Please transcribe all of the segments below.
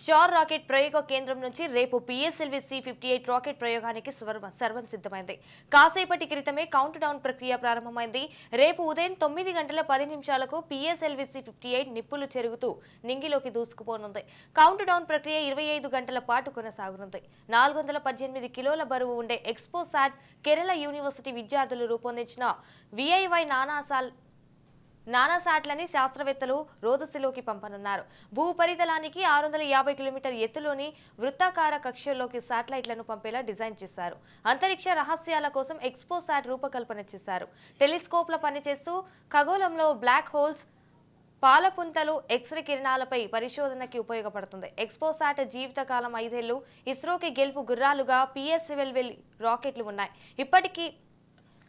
SHAR rocket ప్రయోగ కేంద్రం నుంచి రేపు పిఎస్ఎల్వి C-58 రాకెట్ ప్రయోగానికి సర్వం సిద్ధమైంది. కాసేపటి క్రితమే కౌంట్ డౌన్ ప్రక్రియ ప్రారంభమైంది. రేపు ఉదయం 9:10 పిఎస్ఎల్వి C-58 నిప్పులు చెరుగుతూ నింగిలోకి దూసుకుపోనుంది. కౌంట్ డౌన్ ప్రక్రియ 25 గంటల పాటు కొనసాగనుంది. 418 కిలోల బరువు ఉండే ఎక్స్పోసాట్ కేరళ యూనివర్సిటీ విద్యార్థులు రూపొందించిన VIY నానాసాట్లని శాస్త్రవేత్తలు రోదసిలోకి పంపనున్నారు. భూపరితలానికి 650 కిలోమీటర్ ఎత్తులోని వృత్తాకార కక్షలోకి శాటిలైట్లను పంపేలా డిజైన్ చేశారు. అంతరిక్ష రహస్యాల కోసం ఎక్స్పోసాట్ రూపకల్పన చేశారు. టెలిస్కోప్ల పనిచేస్తూ ఖగోళంలో బ్లాక్ హోల్స్, పాలపుంతలు, ఎక్స్రే కిరణాలపై పరిశోధనకి ఉపయోగపడుతుంది. ఎక్స్పోసాట్ జీవితకాలం 5 ఏళ్లు. ఇస్రోకి గెలుపు గుర్రాలుగా PSLV రాకెట్లు ఉన్నాయి.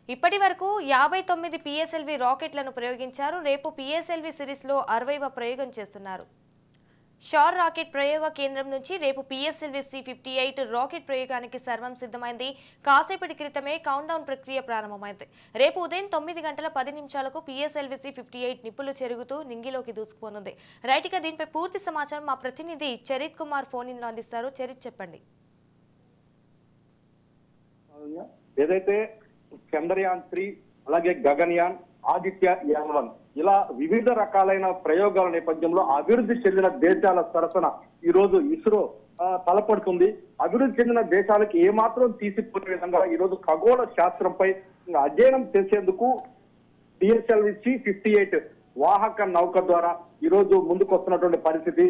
ఇప్పటి వరకు 59 PSLV రాకెట్లను ప్రయోగించారు. రేపు PSLV సిరీస్లో 60వ ప్రయోగం చేస్తున్నారు. షార్ రాకెట్ ప్రయోగ కేంద్రం నుంచి రేపు PSLV C-58 రాకెట్ ప్రయోగానికి సర్వం సిద్ధమైంది. కాసేపటి క్రితమే కౌంట్ డౌన్ ప్రక్రియ ప్రారంభమైంది. రేపు ఉదయం 9:10 PSLV C-58 నిప్పులు చెరుగుతూ నింగిలోకి దూసుకుపోనుంది. రైట్, ఇక దీనిపై పూర్తి సమాచారం మా ప్రతినిధి చరిత్ కుమార్ ఫోన్ ఇన్ అందిస్తారు. చరిత్, చెప్పండి. ఏదైతే చంద్రయాన్ 3 అలాగే గగన్యాన్, ఆదిత్య L1 ఇలా వివిధ రకాలైన ప్రయోగాల నేపథ్యంలో అభివృద్ధి చెందిన దేశాల సరసన ఈ రోజు ఇస్రో తలపడుతుంది. అభివృద్ధి చెందిన దేశాలకు ఏమాత్రం తీసిపోయే విధంగా ఈ రోజు ఖగోళ శాస్త్రంపై అధ్యయనం చేసేందుకు PSLV C-58 వాహక నౌక ద్వారా ఈ రోజు ముందుకు వస్తున్నటువంటి పరిస్థితి.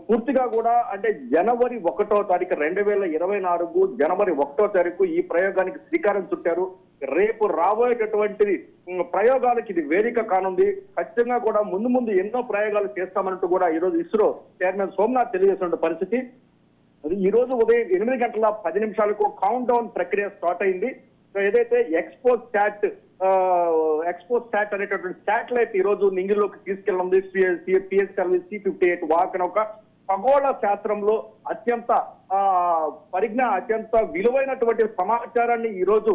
పూర్తిగా కూడా అంటే జనవరి 1వ తారీఖు 2024 జనవరి 1వ తారీఖు ఈ ప్రయోగానికి శ్రీకారం చుట్టారు. రేపు రాబోయేటటువంటి ప్రయోగాలకు ఇది వేదిక కానుంది. ఖచ్చితంగా కూడా ముందు ఎన్నో ప్రయోగాలు చేస్తామన్నట్టు కూడా ఈ రోజు ఇస్రో చైర్మన్ సోమనాథ్ తెలియజేసిన పరిస్థితి. ఈ రోజు ఉదయం 8:10 కౌంట్ డౌన్ ప్రక్రియ స్టార్ట్ అయింది. ఏదైతే ఎక్స్పోసాట్ అనేటటువంటి శాటిలైట్ ఈ రోజు నింగిలోకి తీసుకెళ్ళింది. PSLV C-58 వాహక నౌక ఖగోళ శాస్త్రంలో అత్యంత విలువైనటువంటి సమాచారాన్ని ఈ రోజు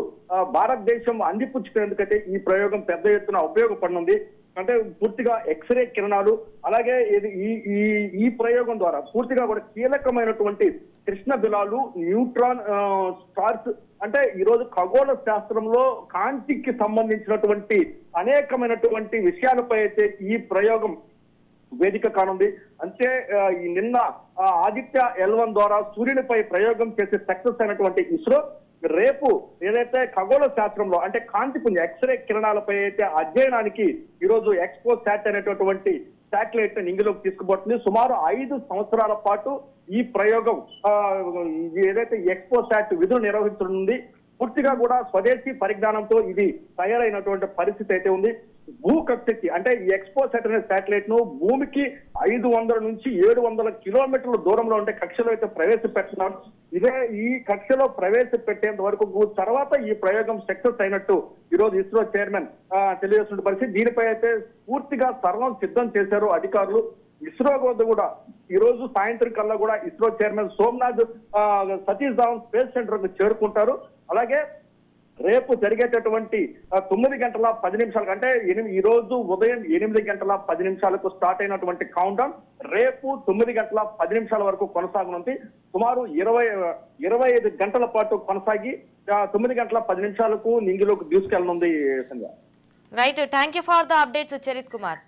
భారతదేశం అందిపుచ్చుకునేందుకైతే ఈ ప్రయోగం పెద్ద ఎత్తున ఉపయోగపడనుంది. అంటే పూర్తిగా ఎక్స్రే కిరణాలు, అలాగే ఈ ప్రయోగం ద్వారా పూర్తిగా కూడా కీలకమైనటువంటి కృష్ణ బిలాలు, న్యూట్రాన్ స్టార్స్, అంటే ఈ రోజు ఖగోళ శాస్త్రంలో కాంతికి సంబంధించినటువంటి అనేకమైనటువంటి విషయాలపై అయితే ఈ ప్రయోగం వేదిక కానుంది. అంటే నిన్న ఆదిత్య L1 ద్వారా సూర్యునిపై ప్రయోగం చేసి సక్సెస్ అయినటువంటి ఇస్రో రేపు ఏదైతే ఖగోళ శాస్త్రంలో అంటే కాంతిపుంజ ఎక్స్రే కిరణాలపై అయితే అధ్యయనానికి ఈరోజు ఎక్స్పోసాట్ అనేటటువంటి శాటిలైట్ నింగిలోకి తీసుకుపోతుంది. సుమారు 5 సంవత్సరాల పాటు ఈ ప్రయోగం ఏదైతే ఎక్స్పోసాట్ విధులు నిర్వహించనుంది. పూర్తిగా కూడా స్వదేశీ పరిజ్ఞానంతో ఇది తయారైనటువంటి పరిస్థితి అయితే ఉంది. భూకక్షకి అంటే ఈ ఎక్స్పోసాట్ అనే శాటిలైట్ ను భూమికి 500 నుంచి 700 కిలోమీటర్ల దూరంలో ఉంటే కక్షలో అయితే ప్రవేశపెడుతున్నారు. ఈ కక్షలో ప్రవేశపెట్టేంత వరకు తర్వాత ఈ ప్రయోగం సక్సెస్ అయినట్టు ఈ రోజు ఇస్రో చైర్మన్ తెలియజేస్తున్న పరిస్థితి. దీనిపై అయితే పూర్తిగా సర్వం సిద్ధం చేశారు అధికారులు. ఇస్రో వద్ద కూడా ఈ రోజు సాయంత్రం కల్లా కూడా ISRO chairman Somnath Satish Dhawan space centre కు చేరుకుంటారు. అలాగే రేపు జరిగేటటువంటి 9:10 అంటే ఈ రోజు ఉదయం 8:10 స్టార్ట్ అయినటువంటి కౌంట్ డౌన్ రేపు 9:10 వరకు కొనసాగనుంది. సుమారు 25 గంటల పాటు కొనసాగి 9:10 నింగిలోకి తీసుకెళ్లనుంది. Right, thank you for the updates Charith Kumar.